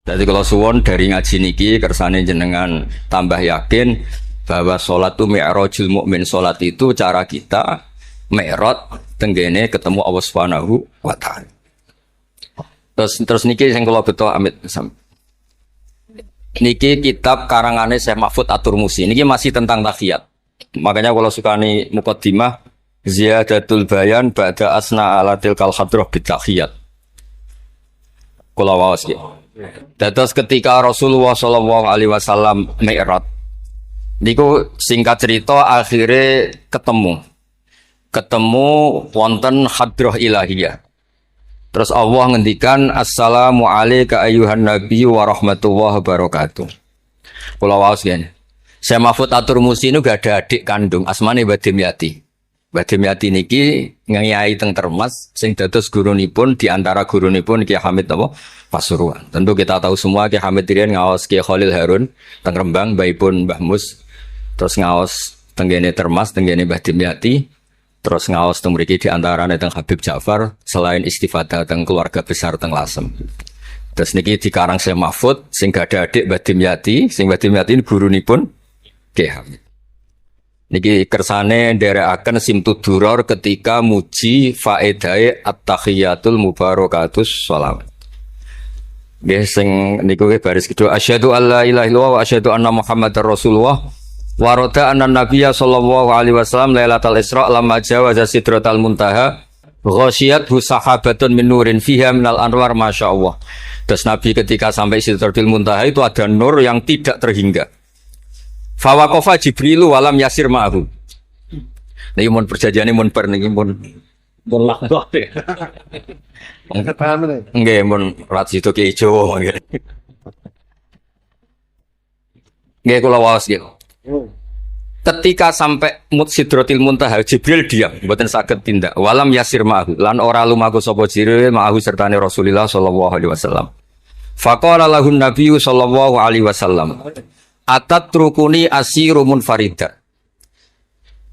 Jadi kalau suwon dari ngaji niki kersane jenengan tambah yakin bahwa sholat itu mi'rajul mukmin. Sholat itu cara kita mi'raj tenggene ketemu Allah Subhanahu wa taala. Terus niki sing kula beto amit niki kitab karangane Syekh Mahfud At-Turmusi. Niki masih tentang tahiyat. Makanya kalau sukani muqaddimah Ziyadatul Bayan ba'da asna ala tilkal hadrah bitahiyat. Kula waos iki. Dados ketika Rasulullah sallallahu alaihi wasallam mi'raj niku singkat cerita akhirnya ketemu wonten hadrah ilahiyah. Terus Allah ngendikan assalamu alayka ayyuhan nabiyyu wa rahmatullahi wabarakatuh. Kula waos ngene. Syekh Mahfud At-Turmusi niku gak ada adik kandung asmane Mbah Dimyati. Mbah Dimyati niki ngiyai teng Termas sing dados gurunipun di antara gurunipun Ki Hamid napa Pasuruan. Tentu kita tahu semua Ki Hamid riyen ngaos Ki Khalil Harun teng Rembang mbaipun Mbah Mus. Terus ngaos tenggene Termas tenggene Mbah Dimyati. Terus ngaos teng mriki di antarane teng Habib Ja'far selain istifadah teng keluarga besar teng Lasem. Terus niki dikarang Syekh Mahfud sing gak ada adik Mbah Dimyati, sing Mbah Dimyati gurunipun Ki Hamid. Niki kersane nderekaken Simtud Duror ketika muji faedahe at-tahiyatul mubarakatus shalawat. Nggih sing niku baris kedua asyhadu alla ilaha illallah wa asyhadu anna muhammadar rasulullah wa rada anna nabiyya sallallahu alaihi wasallam lailatul isra lamma jawaza sidratal muntaha ghasyiyathu sahabatun min nurin fiha minal anwar masyaallah. Terus Nabi ketika sampai sidratul muntaha itu ada nur yang tidak terhingga. Fawaqafa Jibrilu walam yasir ma'ahu. Niki mun perjanjiane mun per niki mun lakbah. Nggih mun rat situ ki Jawa nggih. Nggih kula waos nggih. Ketika sampai Sidratil Muntaha Jibril diam, mboten saged tindak. Walam yasir ma'ahu lan ora lumaku sapa Jibril ma'ahu sertane Rasulullah sallallahu alaihi wasallam. Faqala lahun nabiyyu sallallahu alaihi wasallam atat rukuni asiru munfarida.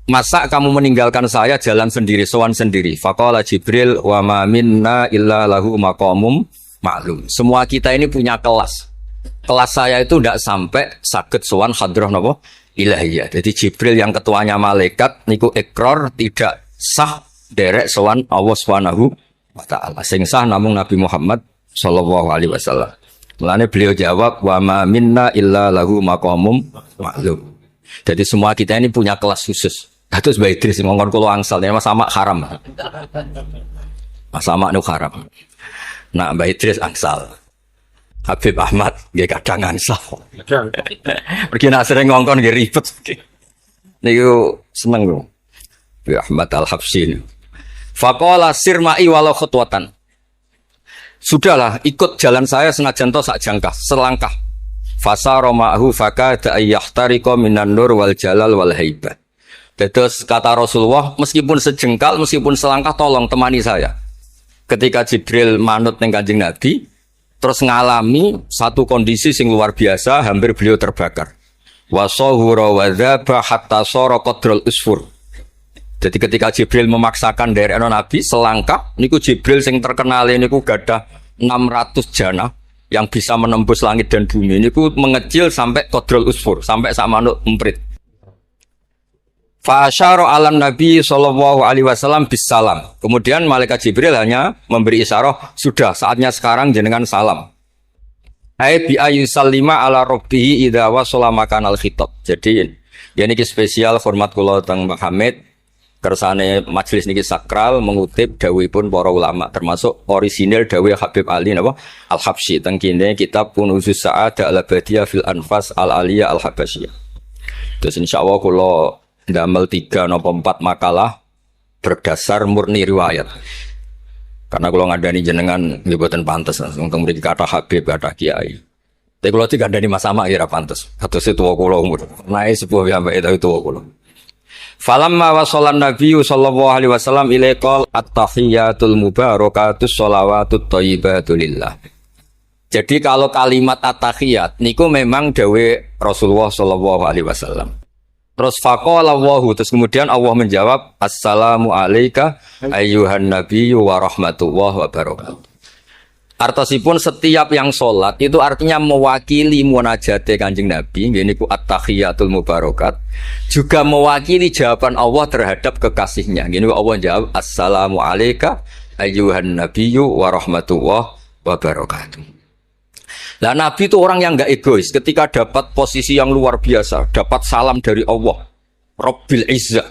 Masa kamu meninggalkan saya jalan sendiri, sowan sendiri. Faqala Jibril wa ma minna illa lahu maqamum ma'lum. Semua kita ini punya kelas. Kelas saya itu tidak sampai saged sowan hadrah napa ilahiyah. Jadi Jibril yang ketuanya malaikat niku ikrar tidak sah derek sowan Allah Subhanahu wa taala. Sing sah namung Nabi Muhammad sallallahu alaihi wasallam. Mulane beliau jawab wa ma minna illa lahu maqamum ma'lum. Jadi semua kita ini punya kelas khusus. Terus Mbah Idris ngongkon kula angsal ya Mas Sama haram. Mas Sama nu haram. Nah Mbah Idris angsal. Habib Ahmad nggih kadang angsal. Pergi nak sering ngongkon nggih ribet. Niku seneng lho. Habib Ahmad Al-Habsyi. Faqala sirma'i walau khutwatan. Sudahlah, ikut jalan saya senajan to sak jangkah, selangkah. Fasara ma'hu fakada ayyahtariqa minan nur wal jalal wal haibah. Terus kata Rasulullah, meskipun sejengkal, meskipun selangkah tolong temani saya. Ketika Jibril manut ning Kanjeng Nabi, terus ngalami satu kondisi sing luar biasa, hampir beliau terbakar. Wa sahura wa dzaba hatta sara qadrul usfur. Jadi ketika Jibril memaksakan dari Nabi selangkah, niku Jibril sing terkenal niku gadah 600 jana yang bisa menembus langit dan bumi. Niku mengecil sampai qadrul usfur, sampai sama manuk emprit. Fa asyara 'alan Nabi sallallahu alaihi wasallam bisalam. Kemudian malaikat Jibril hanya memberi isyarah, sudah saatnya sekarang jenengan salam. Ai bi ayyusallima ala rabbih idza wasala makanal khitab. Jadi ya niki spesial format kula teng Mbah Hamid. Kersane majelis niki sakral mengutip dawuhipun para ulama termasuk orisinil dawuh Habib Ali napa Al-Habsyi teng kene kitab Kunuzus Sa'adah Al-Abadiyah fil Anfas Al-Aliyah Al-Habasyiyah. Terus insyaallah kula ndamel 3 napa 4 makalah berdasar murni riwayat. Karena kula ngandani jenengan nggih boten pantes teng mriki kata Habib kata Kiai. Tapi kula dikandani Mas Sama ya ora pantes. Kados tuwa kula umur. Nae sepuh piyambake tapi tuwa kula. Falamma wasallan nabiyyu sallallahu alaihi wasallam ilaikal at-tahiyatul mubarakatus sholawatut thayyibatu lillah. Jadi kalau kalimat at-tahiyat niku memang dawe Rasulullah sallallahu alaihi wasallam. Terus faqala Allahu, terus kemudian Allah menjawab assalamu alayka ayyuhan nabiyyu wa rahmatullahi wa barakatuh. Artosipun setiap yang sholat itu artinya mewakili munajate Kanjeng Nabi, ini ku at-tahiyatul mubarakat, juga mewakili jawaban Allah terhadap kekasihnya. Ini Allah jawab, assalamu alayka ayyuhan nabiyyu wa rahmatullah wa barakatuh. Nah, Nabi itu orang yang enggak egois. Ketika dapat posisi yang luar biasa, dapat salam dari Allah, Rabbil Izzah,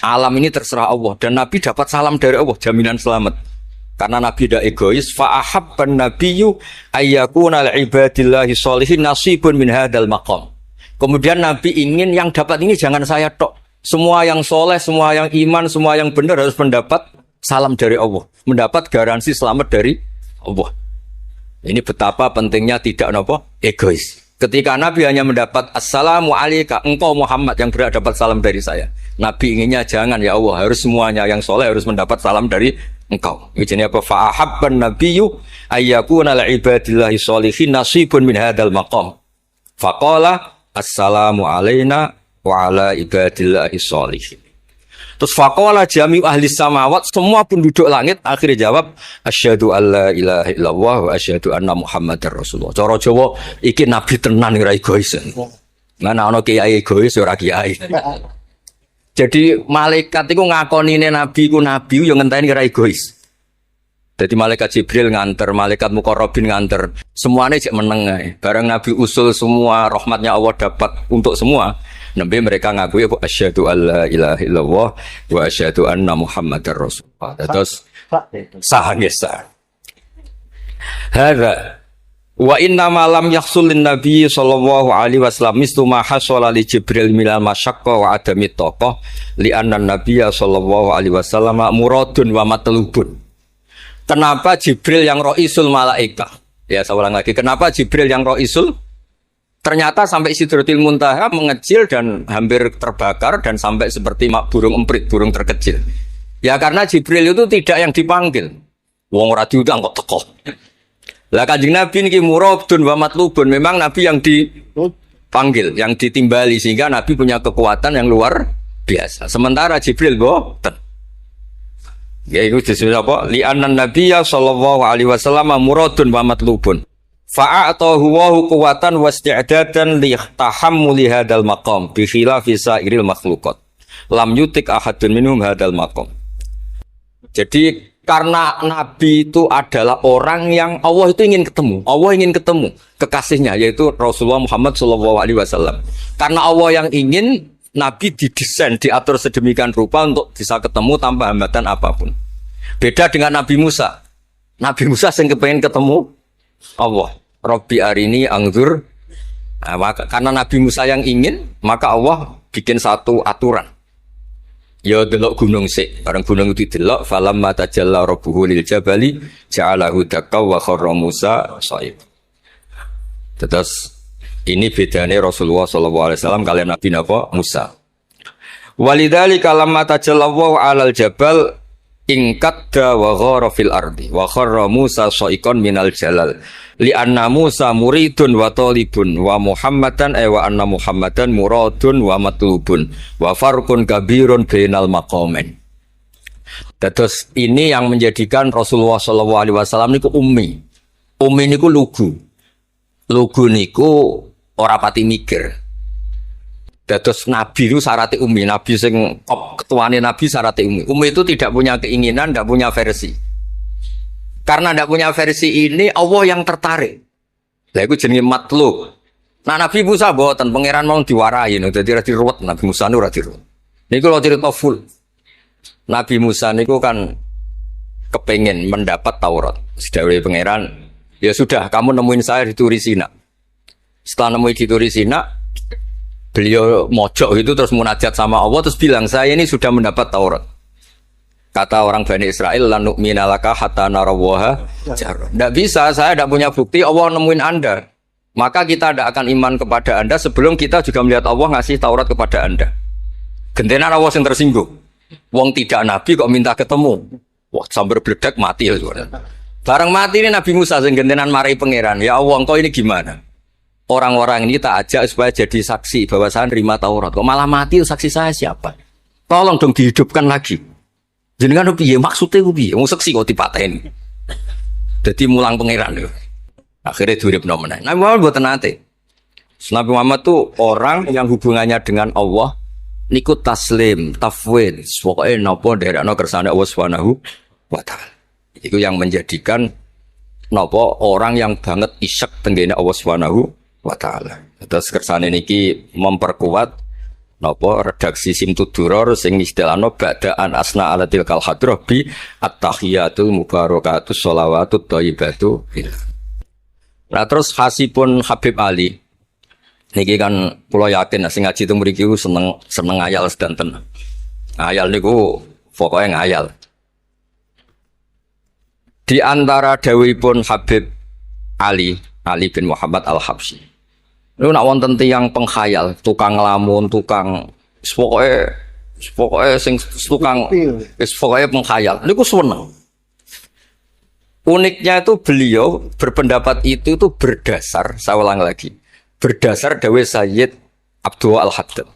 alam ini terserah Allah, dan Nabi dapat salam dari Allah, jaminan selamat. Karena Nabi tidak egois, fa'ahabban nabiyyu ayyakuna li'ibadillahi sholihin nasibun min hadzal maqam. Kemudian Nabi ingin yang dapat ini jangan saya tok. Semua yang soleh, semua yang iman, semua yang benar harus mendapat salam dari Allah, mendapat garansi selamat dari Allah. Ini betapa pentingnya tidak egois. Ketika Nabi hanya mendapat assalamu alayka, engkau Muhammad yang berhak dapat salam dari saya. Nabi inginnya jangan, ya Allah, harus semuanya yang soleh harus mendapat salam dari engkau. Ini apa? Fa'ahabban nabiyyu ayyakuna li'ibadillahi sholihin nasibun min hadzal maqam. Faqala assalamu alayna wa ala ibadillahi sholihin. Terus faqala jami'u ahli samawat, semua penduduk langit akhirnya jawab asyhadu alla ilaha illallah wa asyhadu anna muhammadar rasulullah. Cara Jawa iki nabi tenan ora egois. Mana ana kiai egois ora kiai. Jadi malaikat itu ngakonine nabi ku nabi yo ngenteni ora egois. Jadi malaikat Jibril nganter, malaikat Muqarrabin nganter, semuanya cek meneng ae. Bareng Nabi usul semua rahmatnya Allah dapat untuk semua. Nabi mereka ngakui apa asyhadu alla ilaha illallah wa asyhadu anna muhammadar rasulullah. Terus sah nggih sah. Hadza wa inna ma lam yahsul lin nabi sallallahu alaihi wasallam mislu ma hasala li Jibril minal masyaqqa wa adami taqah li anna nabiyya sallallahu alaihi wasallam muradun wa matlubun. Kenapa Jibril yang roisul malaika? Ya, saya ulang lagi. Kenapa Jibril yang roisul? Ternyata sampai Sidratil Muntaha mengecil dan hampir terbakar dan sampai seperti burung emprit, burung terkecil. Ya karena Jibril itu tidak yang dipanggil. Wong ora diundang kok teko. Lah Kanjeng Nabi niki muradun wa matlubun, memang Nabi yang dipanggil, yang ditimbali sehingga Nabi punya kekuatan yang luar biasa. Sementara Jibril boten. Ya itu disebut apa? Li'annan nabiyya sallallahu alaihi wasallam muradun wa matlubun. Fa'atahu wa quwwatan wasti'dadan li tahammuli hadzal maqam bi khilafi sa'iril makhluqat. Lam yutik ahadun minhum hadzal maqam. Jadi karena Nabi itu adalah orang yang Allah itu ingin ketemu. Allah ingin ketemu kekasihnya yaitu Rasulullah Muhammad sallallahu alaihi wasallam. Karena Allah yang ingin, Nabi didesain, diatur sedemikian rupa untuk bisa ketemu tanpa hambatan apapun. Beda dengan Nabi Musa. Nabi Musa yang kepengen ketemu Allah. Rabbi arini angzur. Nah, karena Nabi Musa yang ingin, maka Allah bikin satu aturan. Ya delok gunung sik. Bareng gunung itu delok, falamma tajalla rabbuhu lil jabali ja'alahu dakka wa kharra Musa shaib. Terus ini bedanya Rasulullah SAW kalian Nabi Musa. Walidzalika lamma tajallallahu 'alal jabal ingkadda wa ghara fil ardi wa kharra Musa sha'iqan minal jalal li anna Musa muridun wa talibun wa Muhammadan wa anna Muhammadan muradun wa matlubun wa farqun kabirun bainal maqamain. Terus ini yang menjadikan Rasulullah SAW niku ummi. Ummi niku lugu. Lugu niku ora pati mikir. Dados Nabi itu syaratnya ummi. Nabi sing ketuane Nabi syaratnya ummi. Ummi itu tidak punya keinginan, tidak punya versi. Karena tidak punya versi ini, Allah yang tertarik. Lah iku jenenge matlub. Nah Nabi Musa boten pangeran mau diwarai, dadi ora diruwet. Nabi Musa ora diruwet. Niku lho cerita full. Nabi Musa niku kan kepengen mendapat Taurat. Sedawuhe pangeran, ya sudah kamu nemuin saya di Turi Sina. Setelah nemuin di Turi Sina, beliau mojok itu terus munajat sama Allah terus bilang saya ini sudah mendapat Taurat. Kata orang Bani Israel, la nu'mina laka hatta narawaha jarra. Tidak bisa, saya tidak punya bukti Allah nemuin Anda. Maka kita tidak akan iman kepada Anda sebelum kita juga melihat Allah ngasih Taurat kepada Anda. Gentenan Allah yang tersinggung. Wong tidak Nabi kok minta ketemu. Wah, sambar beledak mati ya. Bareng mati ini Nabi Musa yang gentenan marahi pangeran. Ya Allah, engkau ini gimana? Orang-orang ini tak ajak supaya jadi saksi bahwa saya nerima Taurat. Kok malah mati saksi saya siapa? Tolong dong dihidupkan lagi. Jenengan piye maksudnya piye? Wong saksi kok dipateni. Dadi mulang pangeran lho. Akhirnya diuripno meneh. Nabi Muhammad mboten nate. Nabi Muhammad tuh orang yang hubungannya dengan Allah niku taslim, tafwid, pokoke napa nderekno kersane Allah Subhanahu wa taala. Itu yang menjadikan napa orang yang banget isyek tenggene Allah Subhanahu wa taala. Terus kersane niki memperkuat napa redaksi Simtud-Duror sing istilahno ba'daan asna alatil kal hadrah bi at-tahiyatul mubarakatus sholawatut thayyibatu. Nah terus khasipun Habib Ali niki kan kula yakin sing ngaji teng mriki seneng ngayal sedanten. Ngayal niku pokoke ngayal. Di antara dawuhipun Habib Ali bin Muhammad Al-Habsyi. Niku nak wonten tiyang pengkhayal, tukang nglamun, tukang pokoke sing tukang wis pokoke pengkhayal. Niku seneng. Uniknya itu beliau berpendapat itu berdasar, saya ulang lagi, berdasar dawuh Sayyid Abdul Al-Haddad.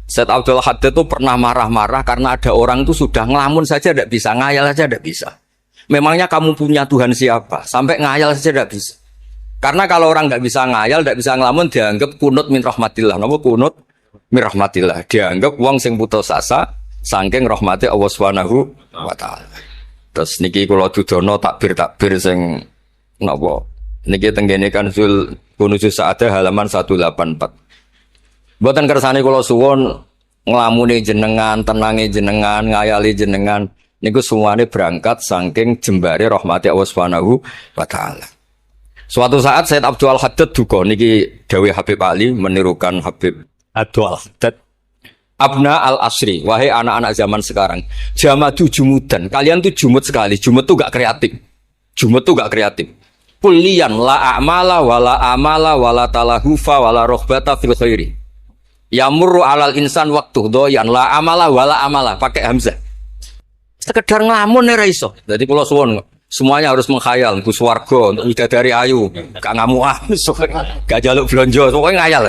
Sayyid Abdul Al-Haddad itu pernah marah-marah karena ada orang itu sudah ngelamun saja tidak bisa, ngayal saja tidak bisa. Memangnya kamu punya Tuhan siapa? Sampai ngayal saja tidak bisa. Karena kalau orang tidak bisa ngayal, tidak bisa ngelamun, dianggap kunut min rahmatillah. Napa kunut min rahmatillah? Dianggap wong sing putus asa saking rahmati Allah Subhanahu wa taala. Terus niki kula dudono takbir sing napa niki tenggene Kanzul Kunuzul Sa'adah halaman 184. Mboten kersane kula suwun nglamune jenengan, tenange jenengan, ngayali jenengan niku semuanya berangkat saking jembare rahmati Allah Subhanahu wa taala. Suatu saat Sayyid Abdul Haddad duka niki dawuh Habib Ali menirukan Habib Abdul Haddad. Abna al-asri, wahai anak-anak zaman sekarang, jamadu jumudan, kalian tuh jumud sekali, jumud tuh gak kreatif, jumud tuh gak kreatif. Kulian la a'mala wala talahufa wala rohbata fil khairi. Yamurru alal insan waktu doyan la amala wala amala, pakai hamzah. Sekedar ngelamun nih raiso. Jadi kalau suwon semuanya harus menghayal, untuk swarga, untuk bidadari ayu, gak ngamuah, gak jaluk blonjo, pokoknya ngayal.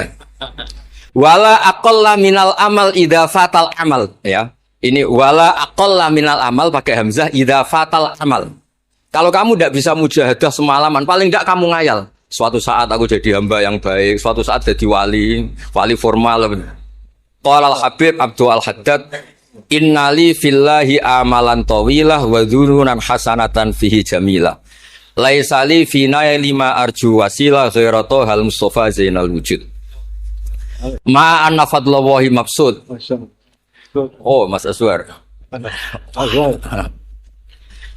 Wala aqalla minal amal idza fatal amal, ya. Ini wala aqalla minal amal pakai hamzah idza fatal amal. Kalau kamu tidak bisa mujahadah semalaman, paling tidak kamu ngayal. Suatu saat aku jadi hamba yang baik, suatu saat jadi wali formal. Qala al-Habib Abdul Al-Haddad, innali fillahi amalan tawilah wa dhununan hasanatan fihi jamilah. Laisa li fina lima arju wasilah ghairatu hal Mustafa Zainal Wujud. Ma'anna fadlallahi mabsud. Oh, Mas Aswar.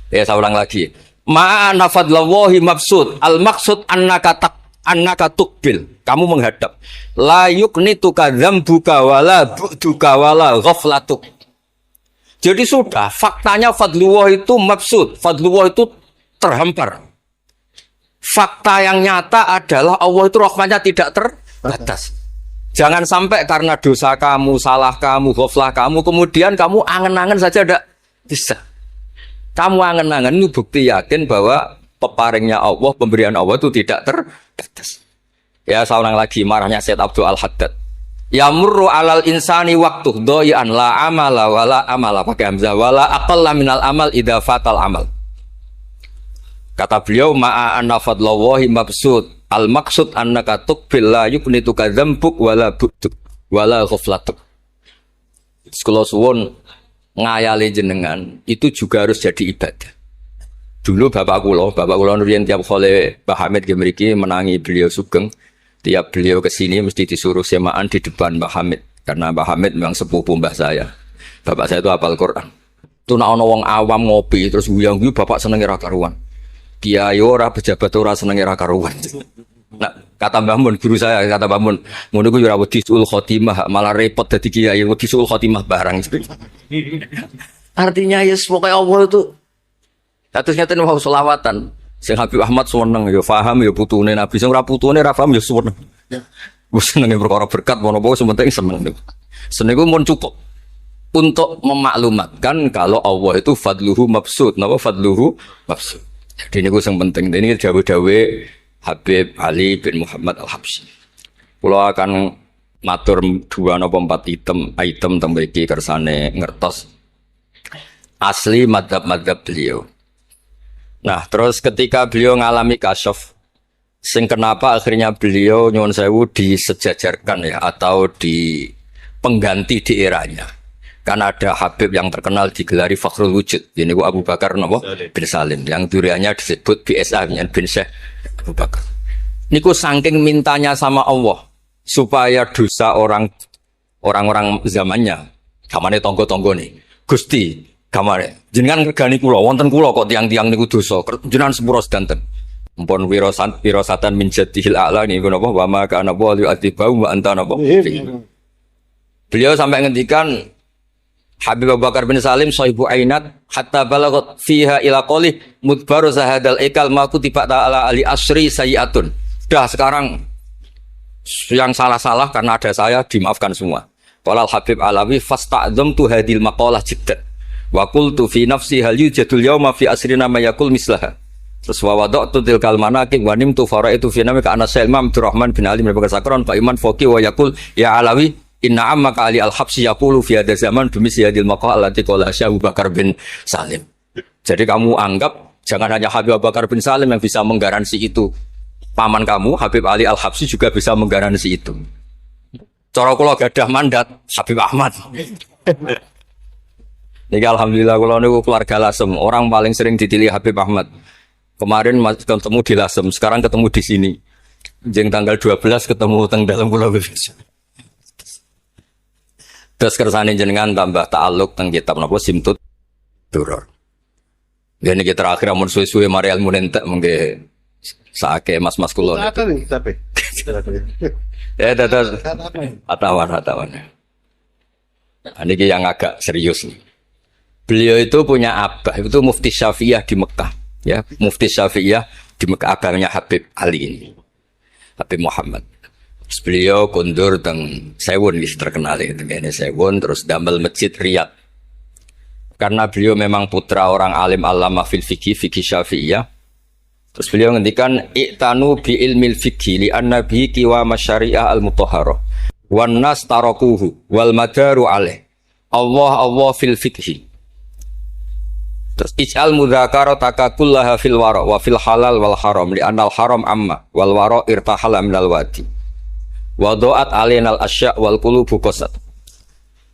Ya, saya ulang lagi. Ma'anna fadlallahi mabsud. Al-maksud annaka tukbil. Kamu menghadap. La yuknituka dzambuka wala bu'duka wala ghaflatuk. Jadi sudah, faktanya fadlullah itu mabsud. Fadlullah itu terhampar. Fakta yang nyata adalah Allah itu rahmatnya tidak terbatas. Jangan sampai karena dosa kamu, salah kamu, ghaflah kamu, kemudian kamu angen-angen saja tidak bisa. Kamu angen-angen itu bukti yakin bahwa peparingnya Allah, pemberian Allah itu tidak terbatas. Ya, saya ulang lagi marahnya Sayyid Abdul Al-Haddad. Yamurru alal insani waktu doyan la amala wala amala pakai hamzah wala aqalla minal amal idza fatal amal. Kata beliau ma'a anna fadlallahi mabsud. Al-maksud annaka tuqbil la yuknituka dzambuk wala bu'duk wala ghaflatuk. Sekolah suwun ngayali jenengan itu juga harus jadi ibadah. Dulu bapak kula nurian tiap kali Mbah Hamid mriki menangi beliau sugeng, tiap beliau kesini mesti disuruh semaan di depan Mbah Hamid karena Mbah Hamid memang sepupu mbah saya. Bapak saya itu hafal Quran. Itu nak ana wong awam ngopi terus guyang-guyu bapak seneng ra karuan. Kiai ora pejabat ora seneng ra karuan. Nah, kata Mbah Mun guru saya, kata Mbah Mun, ngono ku yo ora wedi sul khotimah, malah repot dadi kiai wedi sul khotimah barang. Artinya ya pokoke Allah itu terus ngaten wau selawatan. Sing Habib Ahmad seneng ya paham ya putune Nabi, sing ora putune ra paham ya seneng. Wis senenge perkara berkat mono-mono sementing seneng. Seneng ku mun cukup untuk memaklumatkan kalau Allah itu fadluhu mabsud. Napa fadluhu mabsud? Jadi ini yang penting. Ini dawuh-dawuh Habib Ali bin Muhammad Al-Habsyi. Kalau akan matur 2 atau 4 item mriki kersane ngertos asli madhab beliau. Nah, terus ketika beliau ngalami kasyaf, sing kenapa akhirnya beliau nyuwun sewu disejajarkan ya atau di pengganti di eranya. Karena ada Habib yang terkenal digelari Fakhrul Wujud. Ini Abu Bakar bin Salim yang duriannya disebut BSA bin Syekh Abu Bakar. Niku saking mintanya sama Allah supaya dosa orang-orang zamannya, kamane tonggo-tonggo nih, Gusti, kamane jenengan regani kula, wonten kula kok tiang-tiang niku dosa, jenengan sepuro sedanten. Mumpun wirosatan min jadihil a'la niku napa wa ma kana wa yu'atibau wa anta napa. Beliau sampai ngendikan Habib Abu Bakar bin Salim sahibu ainat hatta balagot fiha ila qoli mudbaru zahadal ikal ma kutiba ta'ala ali asri sayiatun. Dah sekarang yang salah-salah karena ada saya dimaafkan semua. Qala Habib Alawi fasta'dzamtu hadil maqalah jiddan wa qultu fi nafsi hal yujadul yawma fi asrina ma yaqul mislaha. Terus wa wada'tu tilkal manaqib wa nimtu faraitu fi namika ana Imam Abdurrahman bin Ali bin Bakar Sakron fa iman faqi wa yaqul ya Alawi inna ammaka Ali al-Habsyi yaqulu fi hadha zaman bimisli hadil maqalah allati qala Abu Bakar bin Salim. Jadi kamu anggap jangan hanya Habib Abu Bakar bin Salim yang bisa menggaransi itu. Paman kamu Habib Ali Al-Habsyi juga bisa menggaransi itu. Cara kula gadah mandat Habib Ahmad. Niki alhamdulillah kula niku keluarga Lasem, orang paling sering dipilih Habib Ahmad. Kemarin ketemu di Lasem, sekarang ketemu di sini. Jeng tanggal 12 ketemu teng dalam Pulau Bebas. Terus kersane jenengan tambah ta'aluk teng kitab napa Simtut Duror. Dene iki terakhir amun suwe-suwe mari ilmu entek mengke saake mas-mas kula. Tapi. Ya dados atawan. Ini yang agak serius nih. Beliau itu punya abah, itu Mufti Syafi'iyah di Mekah, ya, Mufti Syafi'iyah di Mekah, abahnya Habib Ali ini, Habib Muhammad. Terus beliau kundur teng Sewun, terkenal itu, ini Sewun, terus damel masjid Riyadh. Karena beliau memang putra orang alim alama fil fikih Syafi'iyah. Terus beliau ngendikan i'tanu bi ilmil fikhi li anna bihi qiwa masyari'ah al-mutahharah wan nas tarakuhu wal madaru alaih Allah fil fikhi. Terus ij'al mudzakarata kullaha fil wara wa fil halal wal haram li anal haram amma wal wara irtahala minal wadi wa do'at alainal asya' wal qulubu qasat.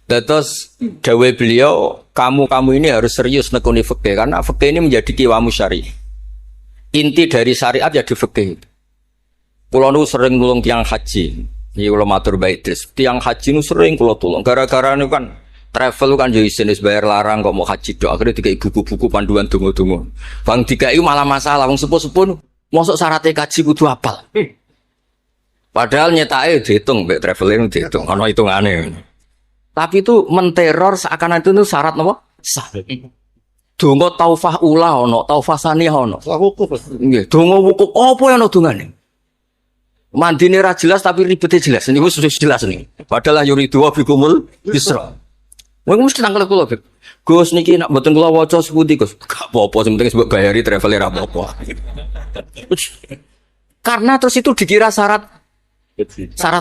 Terus dawe beliau, kamu ini harus serius nekuni fikih karena fikih ini menjadi qiwamu syariah. Inti dari syariat ya di fikih. Kulo nu sering nulung tiang haji. Iki kulo matur bae Idris. Tiang haji nu sering kulo tulung. Gara-gara nu kan travel kan yo isin wis bayar larang kok mau haji tok. Akhire dikai buku-buku panduan donga-donga. Bang dikai malah masalah wong sepuh-sepuh mosok syaratnya kaji kudu apal. Padahal nyetake dihitung mbek traveling dihitung ana hitungane. Tapi itu menteror seakan itu syarat napa? Sah. Donga taufah ula ana, taufah saniyah ana. Wukuf. Nggih, donga wukuf apa yang ana dongane? Mandine ra jelas tapi ribete jelas. Niku sudah jelas nih. Padahal yuridu wa bikumul yusra. Wong mesti nangkel kula, Beb. Gus niki nek mboten kula waca sepundi, Gus. Gak apa-apa, sing penting mbok bayari travel ra apa-apa. Karena terus itu dikira syarat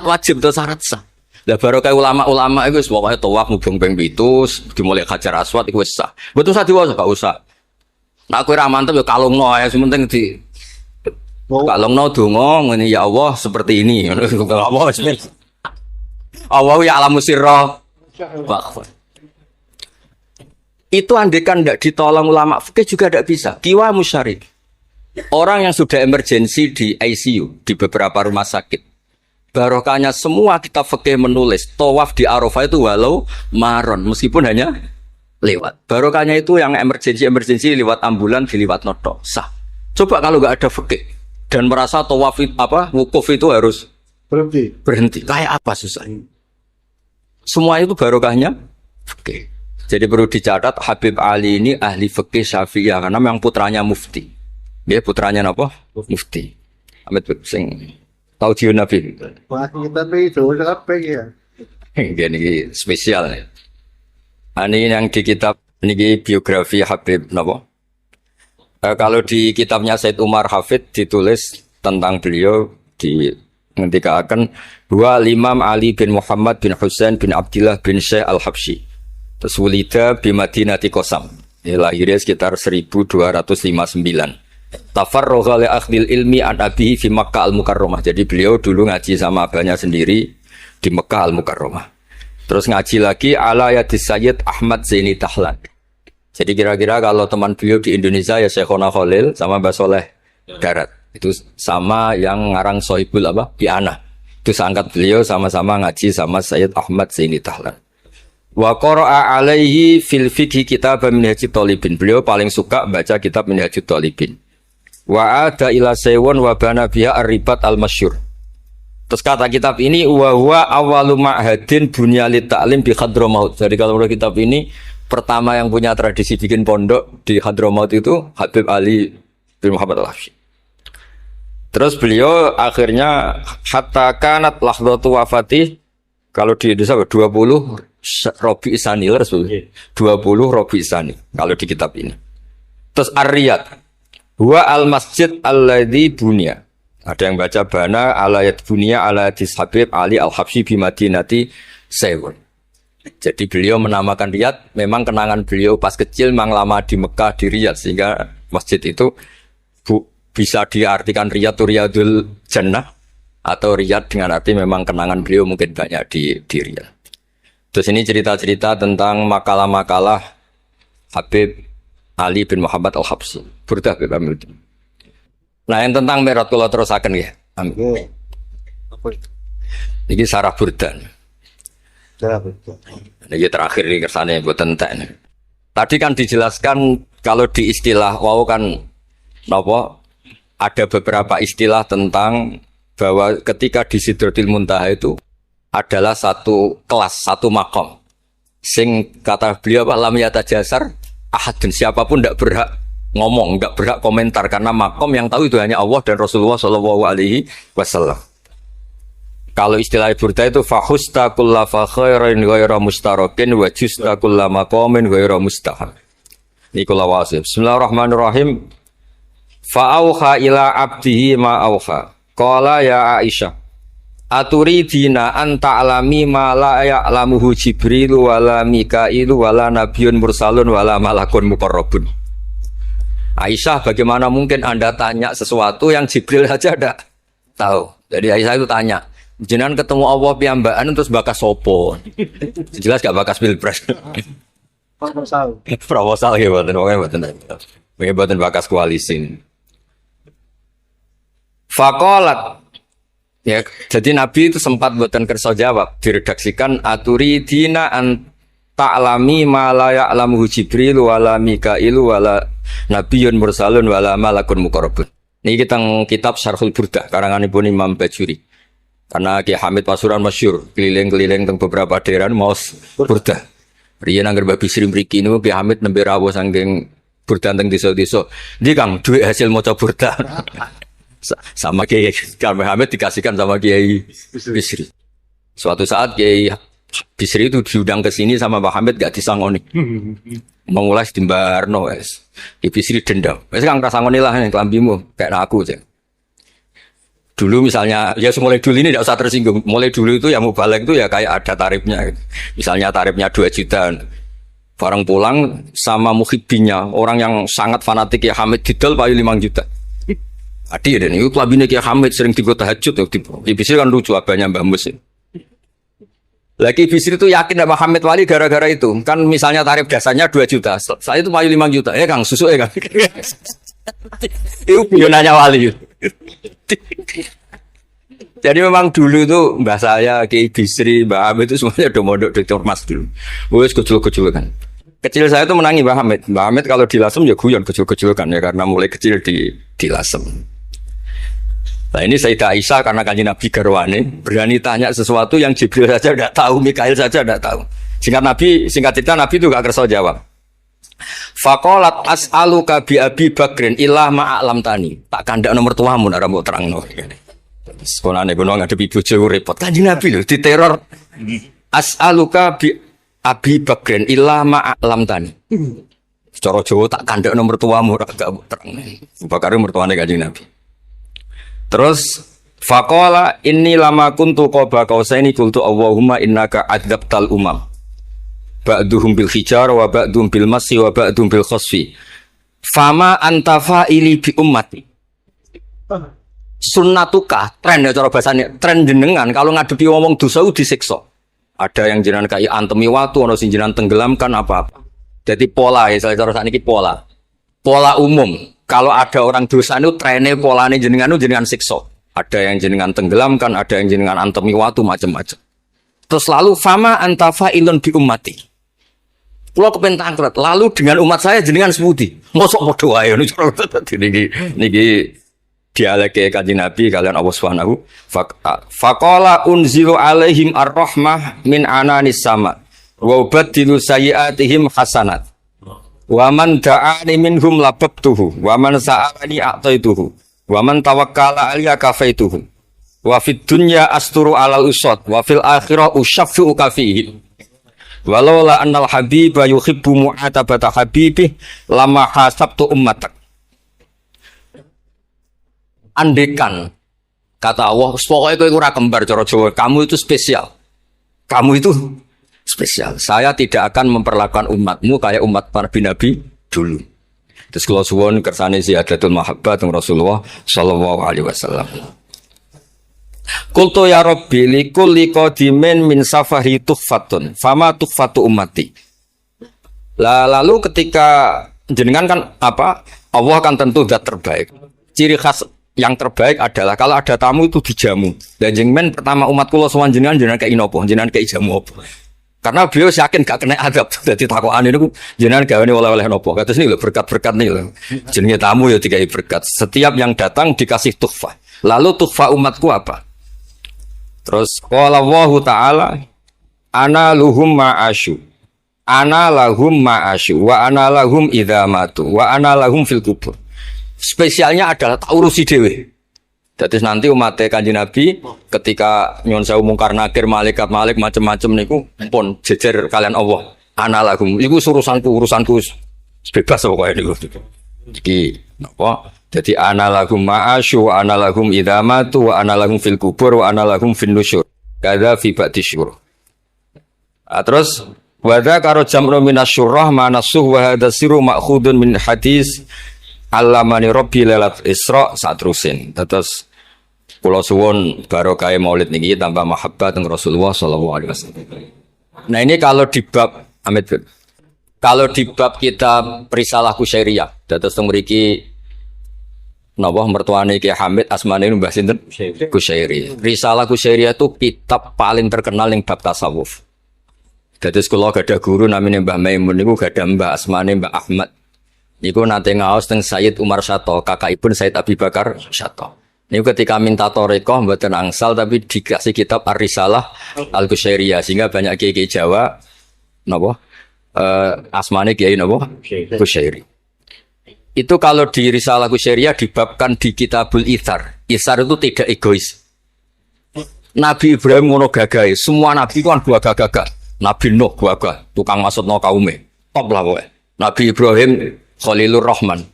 wajib atau syarat sah. Lah baru kayak ulama-ulama itu pokoknya tawaf mubeng ping 7 dimulai Hajar Aswad itu sah. Betul usah diwaca gak usah. Nah kowe ra mantep ya kalungno ae sementing di kalungno donga ngene ya Allah seperti ini. Allah bismillah. Allah ya alamu sirra. Itu andekan tidak ditolong ulama fikih juga tidak bisa. Kiwa musyari. Orang yang sudah emergensi di ICU di beberapa rumah sakit. Barokahnya semua kita fikih menulis tawaf di Arafah itu walau maron meskipun hanya lewat. Barokahnya itu yang emergensi lewat ambulan diliwat noto sah. Coba kalau nggak ada fikih dan merasa tawaf wukuf itu harus berhenti. Kayak apa susah? Semua itu barokahnya fikih. Jadi perlu dicatat Habib Ali ini ahli fikih Syafi'iyah karena memang putranya mufti. Dia putranya apa? Mufti. Ahmad sing tahu jiwa Nabi. Wah, kita itu apa ya? Ini spesial nih. Ini yang di kitab ini biografi Habib Nabo. Kalau di kitabnya Said Umar Hafid ditulis tentang beliau di ngendikaken bahwa Imam Ali bin Muhammad bin Husain bin Abdullah bin Syekh Al-Habsyi. Terus wulida bi Madinati Qasam. lahirnya sekitar 1259. Tafarragha li akhdil ilmi an abihi fi Makkah al-Mukarramah. Jadi beliau dulu ngaji sama abahnya sendiri di Mekah al-Mukarramah. Terus ngaji lagi ala yadis Sayyid Ahmad Zaini Dahlan. Jadi kira-kira kalau teman beliau di Indonesia ya Syekhona Khalil sama Mbah Soleh Darat. Itu sama yang ngarang Sohibul Bi'ana. Itu seangkat beliau sama-sama ngaji sama Sayyid Ahmad Zaini Dahlan. Wa qara'a alaihi fil fiqhi kitab Minhajut Thalibin. Beliau paling suka baca kitab Minhajut Thalibin. Wa ada ila sewon wa bana biha ar-ribat al-masyhur. Terus kata kitab ini wa huwa awwalu ma'hadin bunyalit ta'lim bi Hadramaut. Jadi kalau menurut kitab ini pertama yang punya tradisi bikin pondok di Hadramaut itu Habib Ali bin Muhammad Al-Habsyi. Terus beliau akhirnya hatta kanat lahdhatu wafati, kalau di Indonesia 20 Rabi Isani, 20 Rabi Isani kalau di kitab ini. Terus Ar-Riyad wa al-masjid alladzi bunya. Ada yang baca bana alayat bunya ala Habib Ali Al-Habsyi bi Madinati Sewon. Jadi beliau menamakan Riyadh, memang kenangan beliau pas kecil memang lama di Mekah di Riyadh, sehingga masjid itu bisa diartikan Riyadh Riyadul Jannah atau Riyadh dengan arti memang kenangan beliau mungkin banyak di Riyadh. Terus ini cerita-cerita tentang makalah-makalah Habib Ali bin Muhammad Al-Habsyi. Burdah Habib Amil. Nah, yang tentang Mi'raj kula terusaken nggih. Amin. Apa itu? Niki sarah burdan. Sarah burdan. Niki terakhir iki kersane mboten entek. Tadi kan dijelaskan kalau di istilah wau kan napa ada beberapa istilah tentang bahwa ketika di Sidratil Muntaha itu adalah satu kelas, satu makom. Sing kata beliau lam yatajasar ahadun, siapapun tidak berhak ngomong, tidak berhak komentar karena makom yang tahu itu hanya Allah dan Rasulullah Shallallahu Alaihi Wasallam. Kalau istilah burda itu fahusta kulla fakhairin ghaira mustarakin wa justa kulla maqamin ghaira mustahab. Nikulah wasif. Bismillahirrahmanirrahim. Fa'auha ila abdihi ma auha. Qala ya Aisyah, aturidina an ta'lami ma la ya'lamuhu Jibril wala Mikailu wala nabiyyun mursalun wala malakun muqarrabun. Aisyah, bagaimana mungkin Anda tanya sesuatu yang Jibril saja tidak tahu. Jadi Aisyah itu tanya, jenengan ketemu Allah piyambakan terus bakas sopo? Jelas gak bakas pilpres. Proposal. Proposal ya mboten bakas koalisi. Faqalat, ya, jadi Nabi itu sempat buatan kersa jawab, diredaksikan aturidina an ta'lami ma la ya'lamuhu Jibril wala Mikailu wala nabiyyun mursalun wala malakun muqarrabun. Niki teng kitab Syarhul Burdah karanganipun Imam Bajuri. Karena Ki Hamid Pasuruan masyhur keliling-keliling teng beberapa daerah maos Burdah. Riyen angger Mbah Bisri mriki niku Ki Hamid nembe rawuh saking Burdah teng desa-desa. Ndi Kang duit hasil maca Burdah. Sama Kiai Mbah Hamid dikasihkan sama Kiai Bisri. Suatu saat Kiai Bisri itu diundang ke sini sama Mbah Hamid gak disangoni. Mengulas di Mbarno wes. Kiai Bisri dendam. Wes Kang rasangoni lah ning klambimu kayak aku aja. Dulu misalnya ya mulai dulu ini tidak usah tersinggung. Mulai dulu itu yang mau balik itu ya kayak ada tarifnya. Misalnya tarifnya 2 juta. Barang pulang sama muhibbinya, orang yang sangat fanatik ya Hamid didol payu 5 juta. Adi ya, itu kelabine Kiai Hamid sering digoda tahajud. Kiai Bisri kan lucu abahnya Mbah Mus. Lagi Bisri itu yakin sama Hamid Wali gara-gara itu. Kan misalnya tarif dasarnya 2 juta. Saya itu payu 5 juta. Kang, susu Kang. Itu pionanya Wali. Jadi memang dulu itu mbah saya, Kiai Bisri, Mbah Hamid itu semuanya udah mondok di Ormas dulu. Wes kecil-kecil kan. Kecil saya itu menangi Mbah Hamid. Mbah Hamid kalau di Lasem ya guyon kecil-kecil kan ya karena mulai kecil di Lasem. Nah ini Sayyidah Aisyah karena kanjeng Nabi garwane berani tanya sesuatu yang Jibril saja tidak tahu, Mikail saja tidak tahu. Singkat cerita Nabi itu gak kersa jawab. Faqalat as'aluka bi Abi Bakrin illah ma'alam tani. Tak kandak nomor tuamu nek mbok terangno. Sekolahane kono ngadepi bojo repot. Kanjeng Nabi lho diteror. As'aluka bi Abi Bakrin illah ma'alam tani. Secara Jawa tak kandak nomor tuamu ora gak terangno. Bakare mertuane Kanjeng Nabi. Terus faqala inni lama kuntu qaba qausaini qultu Allahumma innaka adzabtal umam. Ba'duhum bil hijar wa ba'duhum bil masyi wa ba'duhum bil khosfi. Fama antafa ili bi ummati. Sunnatukah tren ya cara bahasanya, tren jenengan kalau ngadepi ngomong dosa disiksa. Ada yang jenengan kayak antemi watu, ono sing jenengan tenggelamkan apa-apa. Jadi pola ya, cara sakniki pola. Pola umum. Kalau ada orang dosa itu trennya polanya jenengan itu jenengan siksa. Ada yang jenengan tenggelamkan, ada yang jenengan antemi watu macam-macam. Terus lalu fama antafa ilun bi ummati. Kalau kepen tangkret, lalu dengan umat saya jenengan sebuti. Mosok padha wae niki dialeke Kanjeng Nabi kalian Allah Subhanahu faqala unzilu alaihim ar-rahmah min ananis sama wa ubaddilu sayyiatihim hasanat wa man da'ani minhum lababtuhu wa man sa'alani a'taituhu wa man tawakkala alayya kafaituhu wa fid dunya asturu alal usad wa fil akhirah usyaffi'u kafihi walaula annal habiba yuhibbu mu'atabata habibih lama hasabtu ummatak. Andekan kata Allah, pokoknya kowe ora kembar cara Jawa, kamu itu spesial. Kamu itu spesial. Saya tidak akan memperlakukan umatmu kayak umat Nabi dulu. Terus kula suwun kersane ziyadatul mahabbah teng Rasulullah sallallahu alaihi wasallam. Qultu ya Rabbi li kulli qadimin min safari tuhfatun fama tuhfatu ummati. Lalu ketika jenengan kan apa? Allah kan tentu zat terbaik. Ciri khas yang terbaik adalah kalau ada tamu itu dijamu. Dan jenengan pertama umat kula sowan jenengan kayak inopo, jenengan kayak jamu apa. Karena beliau yakin gak kena adab. Dadi takokane niku jenengan gawane oleh-oleh nopo. Kados niku lho berkat-berkat niku lho. Jenenge tamu ya dikai berkat. Setiap yang datang dikasih tuhfah. Lalu tuhfah umatku apa? Terus qala Allah Ta'ala ana luhum ma'asyu ana lahum ma'asyu wa ana lahum idza matu wa ana lahum fil kubur. Spesialnya adalah tak urusi dhewe. Jadi nanti umat Kanjeng Nabi ketika nyon sewu mungkar nakir malaikat macam-macam niku pun jejer kalian Allah. Ana lahum iku urusanku bebas pokoke niku. Iki napa? Jadi ana lahum ma'asyu wa ana lahum idza matu wa ana lahum fil kubur wa ana lahum fin nusyur. Kadza fi ba'di syurur. Terus wa dzakara jam'u minasyurrah manasuh wa hadza sirru ma'khudun min hadis Allamani Rabbi lailat Isra satrusin. Terus kula suwun barokah Maulid niki tambah mahabbah teng Rasulullah sallallahu alaihi wasallam. Nah ini kalau di bab kitab Risalah Kusyairiyah, dados teng mriki napa mertuane Ki Hamid asmane Mbah sinten? Kusyairi. Risalah Kusyairiyah itu kitab paling terkenal ing bab tasawuf. Dados kula gadah guru namine Mbah Maimun niku gadah Mbah asmane Mbah Ahmad. Niku nate ngaos teng Sayyid Umar Syato, kakakipun Sayyid Abi Bakar Syato. Niku ketika minta thariqah mboten angsal tapi dikasih kitab Ar-Risalah Al-Kusyairiyah sehingga banyak kiai Jawa napa asmane kiai napa? Kusyairi. Itu kalau di Risalah Kusyairiyah dibabkan di Kitabul Itsar. Itsar itu tidak egois. Nabi Ibrahim ngono gagahe, semua nabi kan gua gagah. Nabi Nuh gua tukang maksudno kaume. Top lah kowe. Nabi Ibrahim Khalilur Rahman.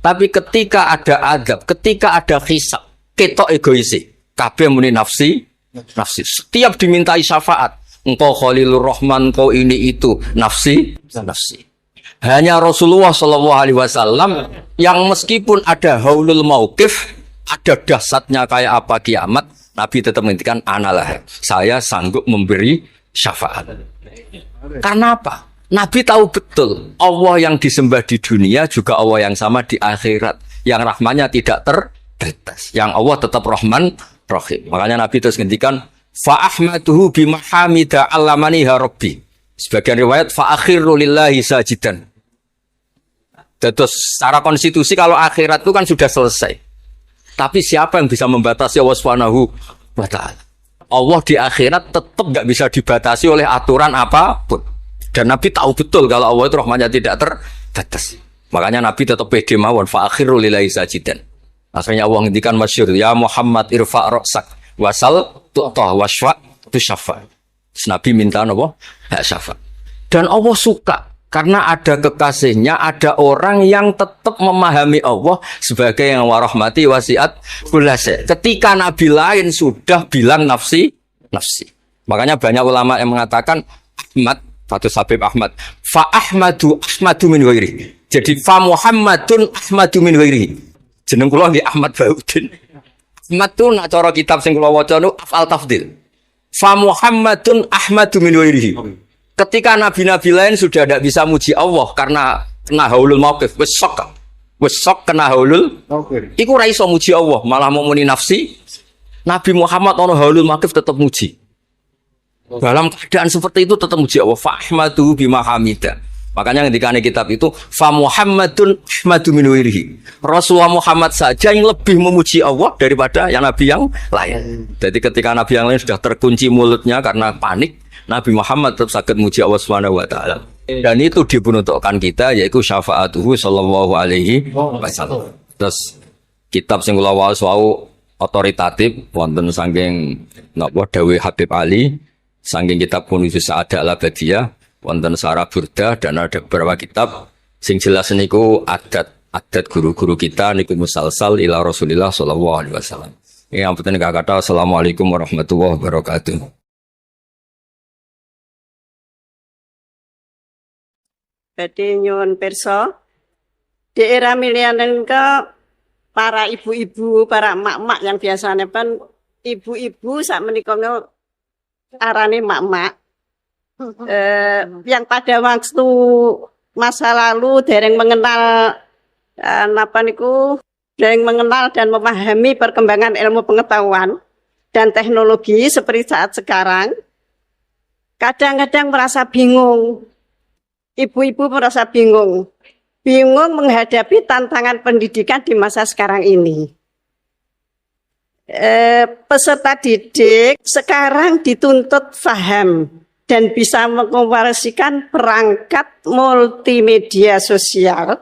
Tapi ketika ada adab, ketika ada hisab, ketok egois. Kabeh muni nafsi. Setiap dimintai syafaat, engkau Khalilur Rahman, engkau ini itu, nafsi. Hanya Rasulullah Shallallahu Alaihi Wasallam yang meskipun ada haulul mauqif, ada dahsyatnya kayak apa kiamat, Nabi tetap menghentikan analah. Saya sanggup memberi syafaat. Karena apa? Nabi tahu betul Allah yang disembah di dunia juga Allah yang sama di akhirat. Yang rahmannya tidak terbatas. Yang Allah tetap Rahman Rahim. Makanya Nabi terus menghentikan fa ahmaduhu bimahamida allamaniha rabbi. Sebagian riwayat fa akhiru lillahi sajidan. Terus secara konstitusi kalau akhirat itu kan sudah selesai. Tapi siapa yang bisa membatasi Allah Subhanahu wa ta'ala? Allah di akhirat tetap nggak bisa dibatasi oleh aturan apapun. Dan Nabi tahu betul kalau Allah itu rahmatnya tidak terbatas. Makanya Nabi tetap pede mawon fa akhiru lillahi sajidan. Akhirnya Allah ngendikan masyhur ya Muhammad irfa' ra'sak wasal tu'tah wasfa' tusyafa. Nabi minta napa? Hak syafaat. Dan Allah suka karena ada kekasihnya, ada orang yang tetap memahami Allah sebagai yang warahmati wasiat kulase. Ketika Nabi lain sudah bilang nafsi. Makanya banyak ulama yang mengatakan Ahmad Fatus Habib Ahmad. Fa Ahmadu min ghairihi. Jadi fa Muhammadun Ahmadu min ghairihi. Jeneng kula nggih Ahmad Baudin. Ahmad tu nak cara kitab sing kula waca nu afal tafdil. Fa Muhammadun Ahmadu min ghairihi. Ketika nabi-nabi lain sudah tidak bisa muji Allah karena kena haulul mauqif, wis sok kena haulul. Iku ra iso muji Allah, malah mau muni nafsi. Nabi Muhammad ono haulul mauqif tetap muji. Dalam keadaan seperti itu tetap muji Allah. Fa ahmadu bima hamida. Makanya ketika di kitab itu fa Muhammadun ahmadu min ghairihi. Rasulullah Muhammad saja yang lebih memuji Allah daripada yang nabi yang lain. Jadi ketika nabi yang lain sudah terkunci mulutnya karena panik, Nabi Muhammad tetap sakit muji Allah Subhanahu wa taala. Dan itu diperuntukkan kita yaitu syafaatuhu sallallahu alaihi wasallam. Terus kitab sing kula waos wau otoritatif wonten saking napa dawuh Habib Ali, saking kitab Kunuzus Sa'adah Al-Abadiyah, wonten Sarah Burdah dan ada beberapa kitab sing jelas niku adat guru-guru kita niku musalsal ila Rasulillah sallallahu alaihi wasallam. Yang penting kata assalamualaikum warahmatullahi wabarakatuh. Jadi nyuwun pirsa di era milenial ke para ibu-ibu, para emak-emak yang biasanya kan ibu-ibu saat menikah arane emak-emak yang pada waktu masa lalu dereng mengenal dereng mengenal dan memahami perkembangan ilmu pengetahuan dan teknologi seperti saat sekarang, kadang-kadang merasa bingung. Ibu-ibu merasa bingung menghadapi tantangan pendidikan di masa sekarang ini. Peserta didik sekarang dituntut paham dan bisa mengoperasikan perangkat multimedia sosial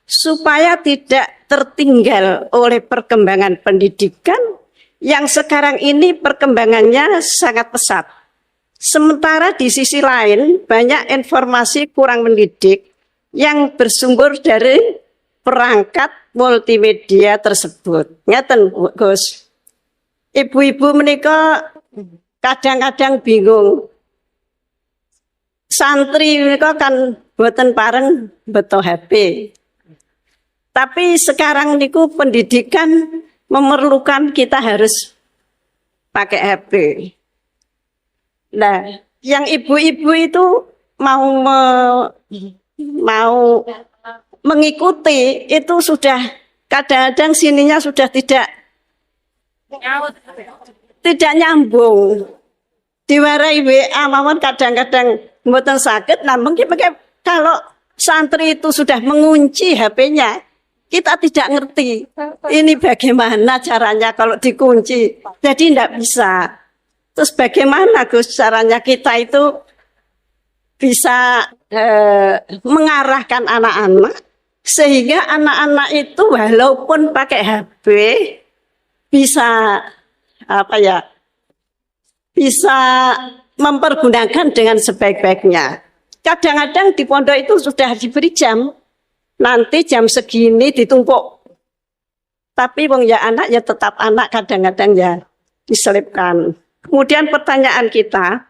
supaya tidak tertinggal oleh perkembangan pendidikan yang sekarang ini perkembangannya sangat pesat. Sementara di sisi lain banyak informasi kurang mendidik yang bersumber dari perangkat multimedia tersebut. Ngeten Gus. Ibu-ibu menika kadang-kadang bingung. Santri menika kan boten pareng beto HP. Tapi sekarang niku pendidikan memerlukan kita harus pakai HP. Nah, yang ibu-ibu itu mau mengikuti itu sudah kadang-kadang sininya sudah tidak nyambung. Diwarai WA mawon kadang-kadang mboten saged, namun kalau santri itu sudah mengunci HP-nya, kita tidak ngerti ini bagaimana caranya kalau dikunci. Jadi tidak bisa. Terus bagaimana Gus caranya kita itu bisa mengarahkan anak-anak sehingga anak-anak itu walaupun pakai HP bisa bisa mempergunakan dengan sebaik-baiknya. Kadang-kadang di pondok itu sudah diberi jam, nanti jam segini ditumpuk. Tapi wong ya anak ya tetap anak, kadang-kadang ya diselipkan. Kemudian pertanyaan kita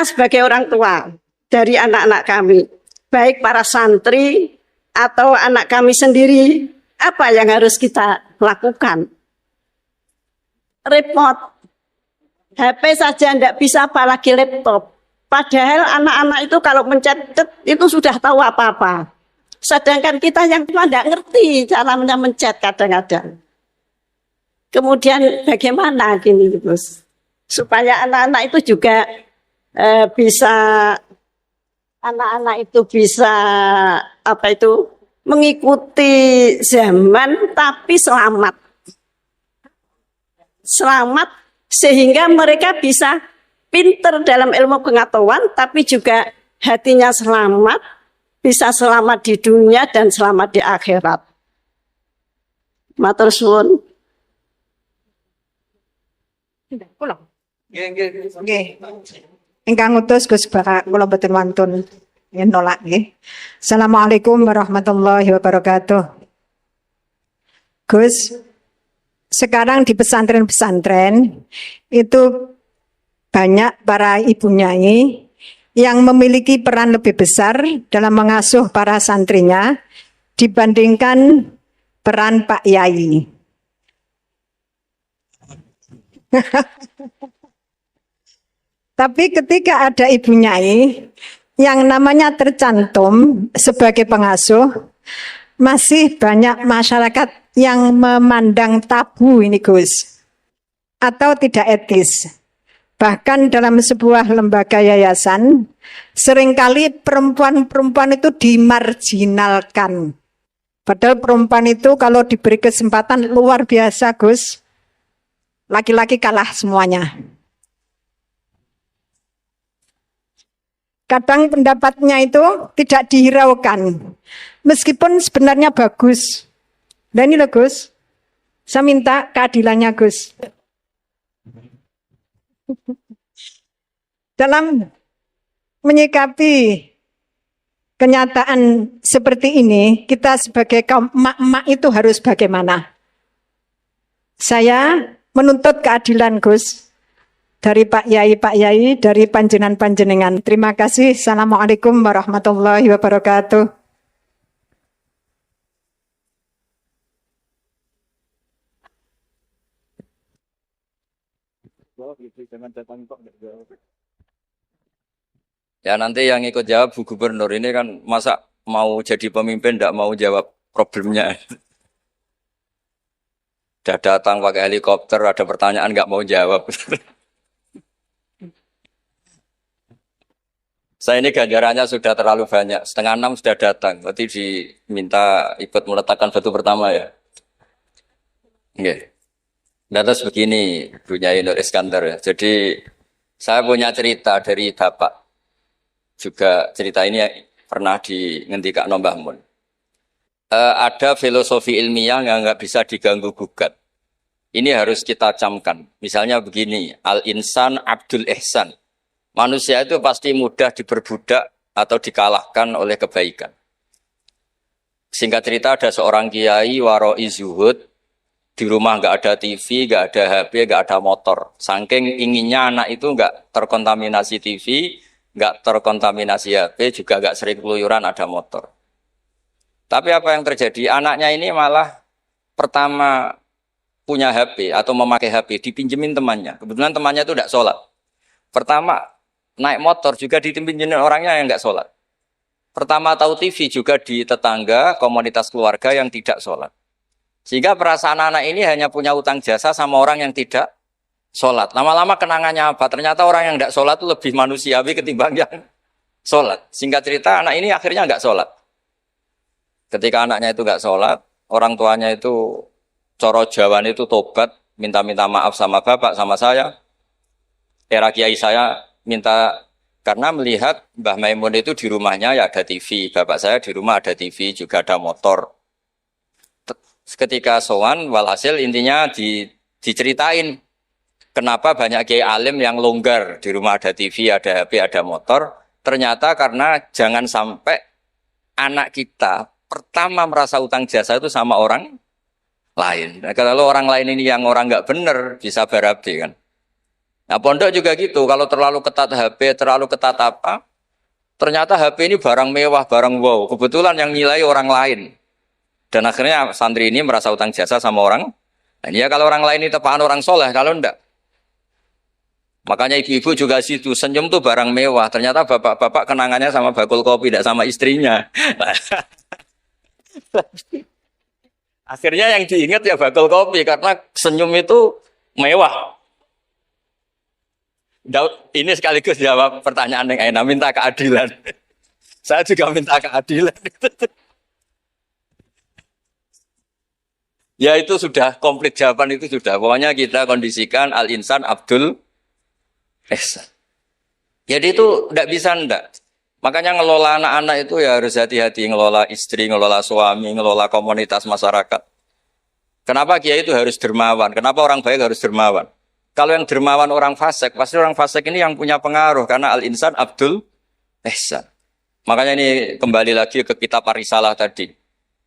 sebagai orang tua dari anak-anak kami, baik para santri atau anak kami sendiri, apa yang harus kita lakukan? Repot, HP saja tidak bisa apalagi laptop. Padahal anak-anak itu kalau mencet itu sudah tahu apa-apa. Sedangkan kita yang tua tidak ngerti caranya mencet kadang-kadang. Kemudian bagaimana gini Gus? Supaya anak-anak itu juga bisa mengikuti zaman tapi selamat sehingga mereka bisa pinter dalam ilmu pengetahuan tapi juga hatinya selamat, bisa selamat di dunia dan selamat di akhirat. Matur suwun. Nggih. Ingkang ngutus Gus Bapak kula boten wantun yen nolak nggih. Assalamualaikum warahmatullahi wabarakatuh. Gus, sekarang di pesantren-pesantren itu banyak para ibu nyai yang memiliki peran lebih besar dalam mengasuh para santrinya dibandingkan peran Pak Yai. Tapi ketika ada ibu nyai yang namanya tercantum sebagai pengasuh, masih banyak masyarakat yang memandang tabu ini Gus, atau tidak etis. Bahkan dalam sebuah lembaga yayasan, seringkali perempuan-perempuan itu dimarginalkan. Padahal perempuan itu kalau diberi kesempatan luar biasa Gus, laki-laki kalah semuanya. Kadang pendapatnya itu tidak dihiraukan, meskipun sebenarnya bagus. Dan ini loh Gus, saya minta keadilannya Gus. Dalam menyikapi kenyataan seperti ini, kita sebagai kaum emak-emak itu harus bagaimana? Saya menuntut keadilan Gus. Dari Pak Yai, dari panjenengan-panjenengan. Terima kasih. Assalamualaikum warahmatullahi wabarakatuh. Ya nanti yang ikut jawab Bu Gubernur ini kan masa mau jadi pemimpin tidak mau jawab problemnya. Udah datang pakai helikopter, ada pertanyaan nggak mau jawab. Saya ini ganjarannya sudah terlalu banyak, 5:30 sudah datang, berarti diminta ikut meletakkan batu pertama ya. Oke. Nah, terus begini, Bu Nyai Nur Iskandar ya. Jadi saya punya cerita dari Bapak. Juga cerita ini pernah ngendikan Mbah Mun. Ada filosofi ilmiah yang nggak bisa diganggu gugat. Ini harus kita camkan. Misalnya begini, al-insan abdul ihsan. Manusia itu pasti mudah diperbudak atau dikalahkan oleh kebaikan. Singkat cerita ada seorang kiai waroi zuhud, di rumah nggak ada TV, nggak ada HP, nggak ada motor. Saking inginnya anak itu nggak terkontaminasi TV, nggak terkontaminasi HP, juga nggak sering keluyuran ada motor. Tapi apa yang terjadi? Anaknya ini malah pertama punya HP atau memakai HP, dipinjemin temannya. Kebetulan temannya itu tidak sholat. Pertama naik motor juga dipinjemin orangnya yang nggak sholat. Pertama tahu TV juga di tetangga, komunitas keluarga yang tidak sholat. Sehingga perasaan anak ini hanya punya utang jasa sama orang yang tidak sholat. Lama-lama kenangannya apa? Ternyata orang yang tidak sholat itu lebih manusiawi ketimbang yang sholat. Singkat cerita anak ini akhirnya nggak sholat. Ketika anaknya itu nggak sholat, orang tuanya itu coro Jawan itu tobat, minta-minta maaf sama bapak, sama saya. Era kiai saya minta, karena melihat Mbah Maimun itu di rumahnya ya ada TV, bapak saya di rumah ada TV, juga ada motor. Ketika sowan, walhasil intinya diceritain kenapa banyak kiai alim yang longgar, di rumah ada TV, ada HP, ada motor. Ternyata karena jangan sampai anak kita pertama merasa utang jasa itu sama orang lain. Nah, kalau orang lain ini yang orang nggak benar bisa berabe kan. Nah pondok juga gitu, kalau terlalu ketat HP, terlalu ketat apa, ternyata HP ini barang mewah, barang wow. Kebetulan yang nilai orang lain. Dan akhirnya santri ini merasa utang jasa sama orang. Nah ya kalau orang lain ini tepaan orang soleh, kalau enggak. Makanya ibu-ibu juga situ, senyum tuh barang mewah. Ternyata bapak-bapak kenangannya sama bakul kopi, tidak sama istrinya. Akhirnya yang diingat ya bakul kopi, karena senyum itu mewah. Daud, ini sekaligus jawab pertanyaan yang enak, minta keadilan. Saya juga minta keadilan. Ya itu sudah komplit jawaban itu sudah. Pokoknya kita kondisikan al-insan abdul ihsan. Jadi itu tidak bisa ndak. Makanya ngelola anak-anak itu ya harus hati-hati, ngelola istri, ngelola suami, ngelola komunitas masyarakat. Kenapa kiai itu harus dermawan? Kenapa orang baik harus dermawan? Kalau yang dermawan orang fasik, pasti orang fasik ini yang punya pengaruh karena al-insan abdul ihsan. Makanya ini kembali lagi ke kitab Ar-Risalah tadi.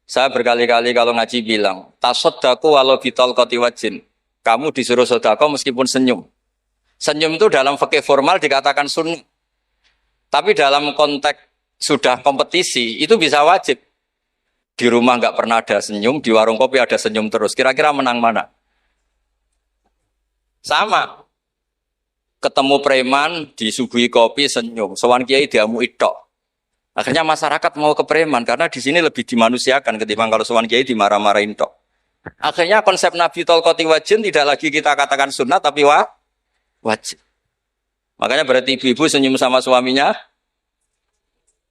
Saya berkali-kali kalau ngaji bilang, tasodaku walau bitol koti wajin. Kamu disuruh sodako meskipun senyum. Senyum itu dalam fikih formal dikatakan sunnah. Tapi dalam konteks sudah kompetisi, itu bisa wajib. Di rumah nggak pernah ada senyum, di warung kopi ada senyum terus. Kira-kira menang mana? Sama. Ketemu preman, disuguhi kopi, senyum. Sowan kiai diamu itok. Akhirnya masyarakat mau ke preman, karena di sini lebih dimanusiakan ketimbang kalau sowan kiai dimarah-marahin tok. Akhirnya konsep Nabi Tolkoti Wajin tidak lagi kita katakan sunnah, tapi wajib. Makanya berarti ibu-ibu senyum sama suaminya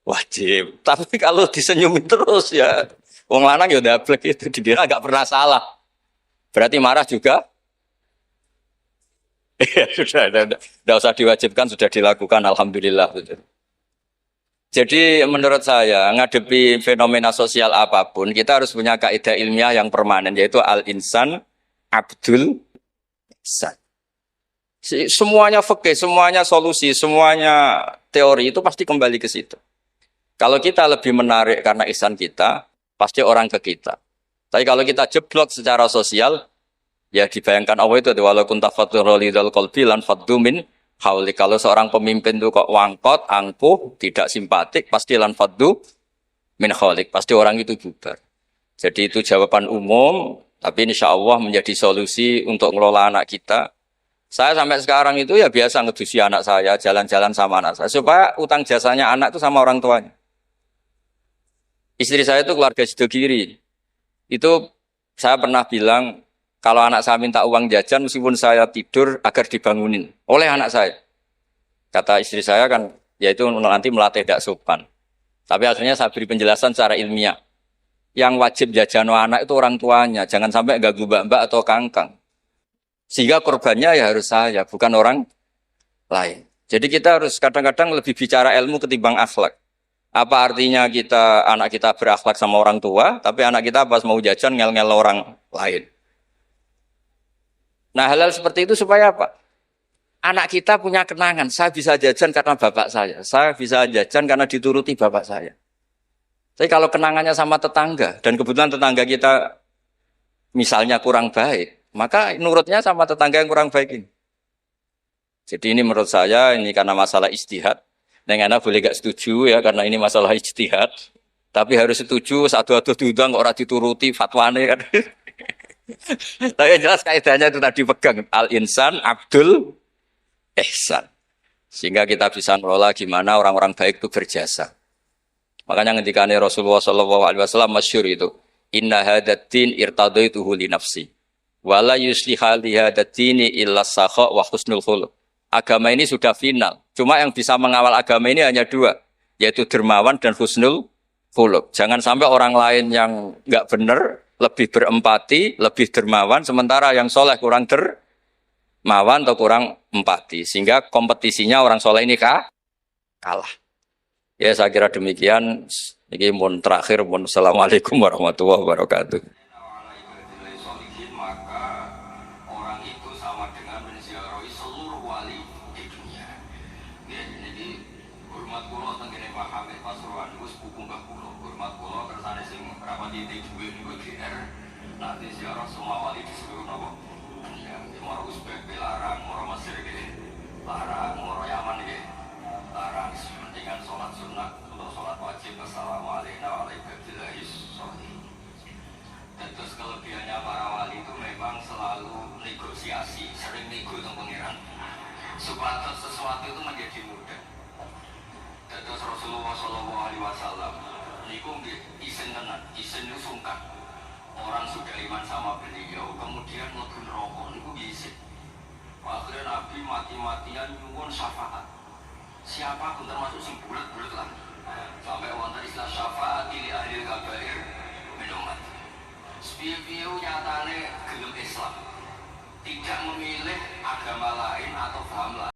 wajib. Tapi kalau disenyumin terus ya, wong lanang ya dablek itu dikira nggak pernah salah. Berarti marah juga. Ya sudah, tidak usah diwajibkan, sudah dilakukan. Alhamdulillah. Jadi menurut saya ngadepi fenomena sosial apapun kita harus punya kaidah ilmiah yang permanen, yaitu al-insan abdul ihsan. Semuanya fikih, semuanya solusi, semuanya teori itu pasti kembali ke situ. Kalau kita lebih menarik karena ihsan kita, pasti orang ke kita. Tapi kalau kita jeblok secara sosial, ya dibayangkan Allah itu walau kunta faturolidul qalbi lan faddu min hauli. Kalau seorang pemimpin itu kok wangkot, angkuh, tidak simpatik, pasti lan faddu min haulik, pasti orang itu bubar. Jadi itu jawaban umum, tapi insya Allah menjadi solusi untuk ngelola anak kita. Saya sampai sekarang itu ya biasa ngedusi anak saya, jalan-jalan sama anak saya, supaya utang jasanya anak itu sama orang tuanya. Istri saya itu keluarga Sidogiri. Itu saya pernah bilang, kalau anak saya minta uang jajan, meskipun saya tidur agar dibangunin oleh anak saya. Kata istri saya kan, ya itu nanti melatih tidak sopan. Tapi akhirnya saya beri penjelasan secara ilmiah. Yang wajib jajan anak itu orang tuanya, jangan sampai ganggu mbak-mbak atau kangkang. Sehingga korbannya ya harus saya, bukan orang lain. Jadi kita harus kadang-kadang lebih bicara ilmu ketimbang akhlak. Apa artinya anak kita berakhlak sama orang tua, tapi anak kita pas mau jajan ngel-ngel orang lain. Nah hal-hal seperti itu supaya apa? Anak kita punya kenangan, saya bisa jajan karena bapak saya bisa jajan karena dituruti bapak saya. Tapi kalau kenangannya sama tetangga, dan kebetulan tetangga kita misalnya kurang baik, maka nurutnya sama tetangga yang kurang baik ini. Jadi ini menurut saya, ini karena masalah ijtihad. Neng anak boleh gak setuju ya, karena ini masalah ijtihad. Tapi harus setuju, satu-satu diundang, orang dituruti fatwane kan. Tapi yang jelas kaidahnya itu tadi pegang. Al-insan abdul ihsan. Sehingga kita bisa mengelola gimana orang-orang baik itu berjasa. Makanya ngendikane Rasulullah SAW masyhur itu. Inna hadatin irtadaituhu li nafsi. Wala yusliha li hadatini illa sakha wa husnul khuluq. Agama ini sudah final. Cuma yang bisa mengawal agama ini hanya dua. Yaitu dermawan dan husnul khuluq. Jangan sampai orang lain yang enggak benar lebih berempati, lebih dermawan, sementara yang soleh kurang dermawan atau kurang empati. Sehingga kompetisinya orang soleh ini kalah. Ya saya kira demikian. Ini mohon terakhir. Assalamualaikum warahmatullahi wabarakatuh. Nanti ziarah semua wali di seluruh Nawa. Ya, moro Uzbek larang, moro Mesir larang, moro Yaman larang. Mendingan sholat sunnah atau sholat wajib. Assalamualaikum warahmatullahi wabarakatuh. Dan terus kelebihannya para wali itu memang selalu negosiasi, sering nego dengan pengiran. Supaya sesuatu itu menjadi mudah. Dan terus Rasulullah SAW niku izin tenan, izin itu sungkan. Orang sudah iman sama beliau, kemudian mlebu neraka niku bisa. Akhirnya Nabi mati-matian nyuwun syafaat. Siapapun termasuk sing bulet-bulet lah. Sampai wonten istilah syafaat li ahli kabair min umat. Sepiye-piye nyatane gelem Islam. Tidak memilih agama lain atau paham lain.